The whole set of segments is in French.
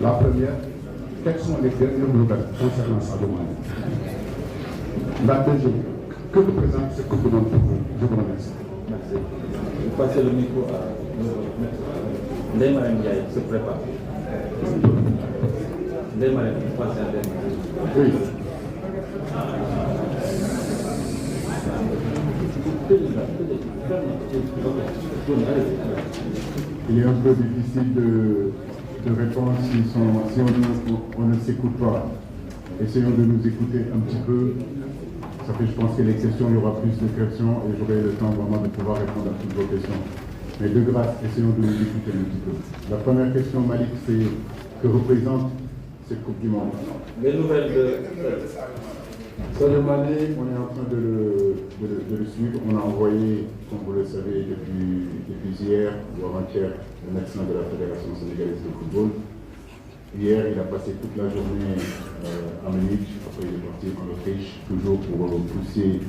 La première, quelles sont les dernières nouvelles concernant Sadio Mané? La deuxième, que représente cette Coupe du Monde pour vous? Je vous remercie. Merci. Je vais passer le micro à Ndeye Marème Ndiaye, se prépare. Ndeye Marème, passez à Ndeye Marème. Oui. Il est un peu difficile de répondre si on ne s'écoute pas. Essayons de nous écouter un petit peu. Ça fait, je pense que les questions, il y aura plus de questions et j'aurai le temps vraiment de pouvoir répondre à toutes vos questions. Mais de grâce, essayons de nous écouter un petit peu. La première question, Malik, c'est que représente cette Coupe du Monde? Les nouvelles de Sadio Mané, on est en train de le suivre. On a envoyé, comme vous le savez, depuis hier ou avant-hier, le médecin de la Fédération sénégalaise de football. Hier, il a passé toute la journée à Munich. Après, il est parti en Autriche, toujours pour pousser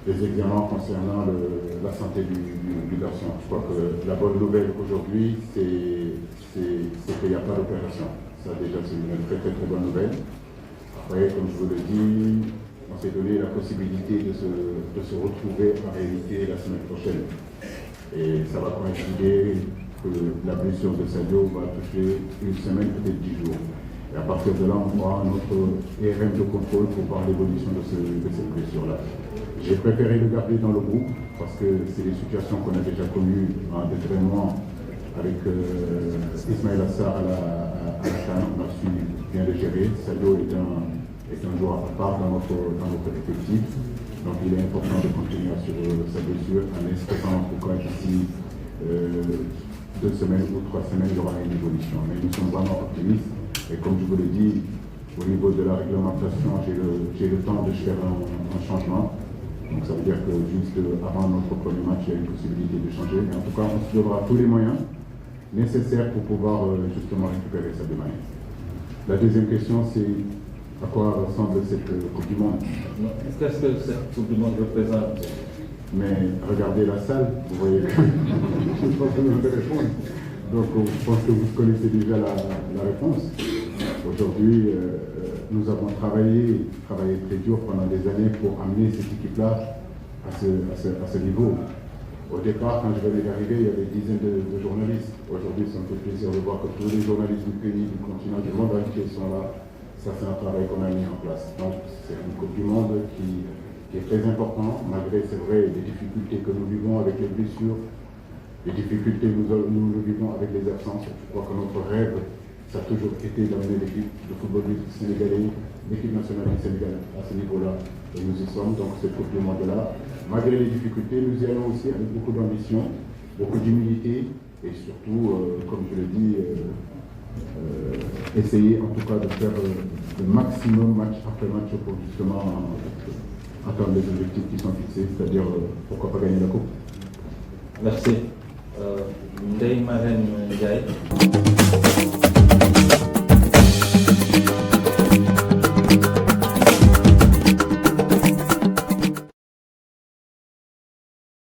les examens concernant la santé du garçon. Je crois que la bonne nouvelle aujourd'hui, c'est qu'il n'y a pas d'opération. Ça, déjà, c'est une très bonne nouvelle. Après, comme je vous le dis, on s'est donné la possibilité de se retrouver en réalité la semaine prochaine. Et ça va coïncider que la blessure de Sadio va toucher une semaine, peut-être 10 jours. Et à partir de là, on fera notre IRM de contrôle pour voir l'évolution de cette blessure-là. J'ai préféré le garder dans le groupe parce que c'est des situations qu'on a déjà connues en entraînement avec Ismaël Assar à la CAN. On a su bien le gérer. Sadio est un joueur à part dans notre effectif. Donc il est important de continuer sur sa blessure en espérant en tout cas d'ici 2 semaines ou 3 semaines, il y aura une évolution. Mais nous sommes vraiment optimistes. Et comme je vous l'ai dit, au niveau de la réglementation, j'ai le temps de faire un changement. Donc ça veut dire que juste avant notre premier match, il y a une possibilité de changer. Mais en tout cas, on se donnera tous les moyens nécessaires pour pouvoir justement récupérer Sadio Mané. La deuxième question, c'est à quoi ressemble cette Coupe du Monde? Qu'est-ce que cette Coupe du Monde représente? Mais regardez la salle, vous voyez que je ne pense pas vous répondre. Donc je pense que vous connaissez déjà la réponse. Aujourd'hui, nous avons travaillé très dur pendant des années pour amener cette équipe-là à ce niveau. Au départ, quand je venais d'arriver, il y avait des dizaines de journalistes. Aujourd'hui, ça me fait plaisir de voir que tous les journalistes du pays, du continent, du monde entier sont là. Ça, c'est un travail qu'on a mis en place. Donc, c'est une Coupe du Monde qui est très important, malgré, c'est vrai, les difficultés que nous vivons avec les blessures, les difficultés que nous vivons avec les absences. Je crois que notre rêve, ça a toujours été d'amener l'équipe de football sénégalais, l'équipe nationale du Sénégal à ce niveau-là. Et nous y sommes, donc cette Coupe du Monde-là. Malgré les difficultés, nous y allons aussi avec beaucoup d'ambition, beaucoup d'humilité et surtout, comme je le dis, essayer en tout cas de faire le maximum match après match pour justement atteindre les objectifs qui sont fixés, c'est-à-dire pourquoi pas gagner la Coupe. Merci. Ndeye Marème Ndiaye.